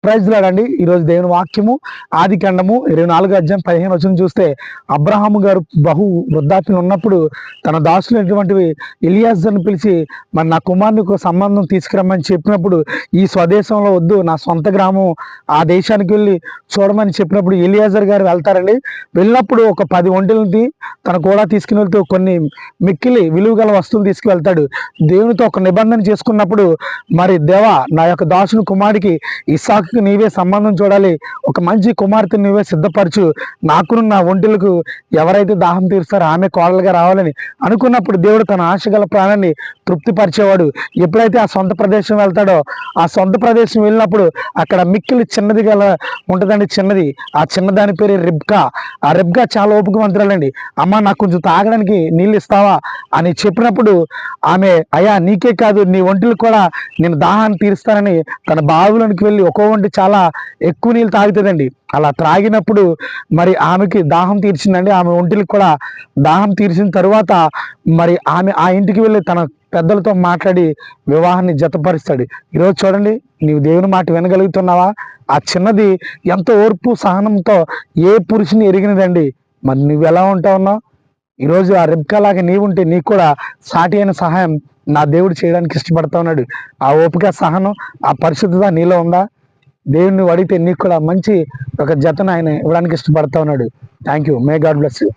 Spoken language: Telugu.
ప్రైజ్ లాడండి. ఈరోజు దేవుని వాక్యము ఆదికాండము 24:15 చూస్తే అబ్రహాము గారు బహు వృద్ధాప్యం ఉన్నప్పుడు తన దాసులైనటువంటి ఎలియాజర్ని పిలిచి మరి నా కుమారునికి సంబంధం తీసుకురమ్మని చెప్పినప్పుడు ఈ స్వదేశంలో వద్దు, నా సొంత గ్రామం ఆ దేశానికి వెళ్ళి చూడమని చెప్పినప్పుడు ఎలియాజర్ గారు వెళ్తారండి. వెళ్ళినప్పుడు ఒక 10 ఒంటెలని తన కూడా తీసుకుని వెళ్తూ కొన్ని మిక్కిలి విలువ గల వస్తువులు తీసుకువెళ్తాడు. దేవునితో ఒక నిబంధన చేసుకున్నప్పుడు మరి దేవా నా యొక్క దాసుని కుమారుడికి ఇస్సాకుకి నీవే సంబంధం చూడాలి, ఒక మంచి కుమార్తెను నీవే సిద్ధపరచు, నాకును నా ఒంటెలకు ఎవరైతే దాహం తీరుస్తారో ఆమె కోడలుగా రావాలని అనుకున్నప్పుడు దేవుడు తన ఆశ గల ప్రాణాన్ని తృప్తిపరిచేవాడు. ఎప్పుడైతే ఆ సొంత ప్రదేశం వెళ్తాడో ఆ సొంత ప్రదేశం వెళ్ళినప్పుడు అక్కడ మిక్కిలి చిన్నది గల ఉంటుందండి, చిన్నది. ఆ చిన్నదాని పేరు రిబ్కా. ఆ రిబ్కా చాలా ఓపికవంతురాలండి. అమ్మ నాకు కొంచెం తాగడానికి నీళ్ళు ఇస్తావా అని చెప్పినప్పుడు ఆమె అయ్యా నీకే కాదు నీ ఒంటికి కూడా నేను దాహాన్ని తీరుస్తానని తన బావులోనికి వెళ్ళి ఒక్కో ఒంటి చాలా ఎక్కువ నీళ్ళు తాగుతుందండి. అలా త్రాగినప్పుడు మరి ఆమెకి దాహం తీర్చిందండి. ఆమె ఒంటికి కూడా దాహం తీర్చిన తరువాత మరి ఆమె ఆ ఇంటికి వెళ్ళి తన పెద్దలతో మాట్లాడి వివాహాన్ని జతపరుస్తాడు. ఈరోజు చూడండి, నీవు దేవుని మాట వినగలుగుతున్నావా? ఆ చిన్నది ఎంతో ఓర్పు సహనంతో ఏ పురుషుని ఎరిగినదండి. మరి నువ్వు ఎలా ఉంటావున్నావు? ఈరోజు ఆ రిబ్కా లాగా నీవుంటే నీకు కూడా సాటి అయిన సహాయం నా దేవుడు చేయడానికి ఇష్టపడతా ఉన్నాడు. ఆ ఓపిక, సహనం, ఆ పరిశుద్ధత నీలో ఉందా? దేవుడిని అడిగితే నీకు కూడా మంచి ఒక జతను ఆయన ఇవ్వడానికి ఇష్టపడతా ఉన్నాడు. Thank you. May God bless you.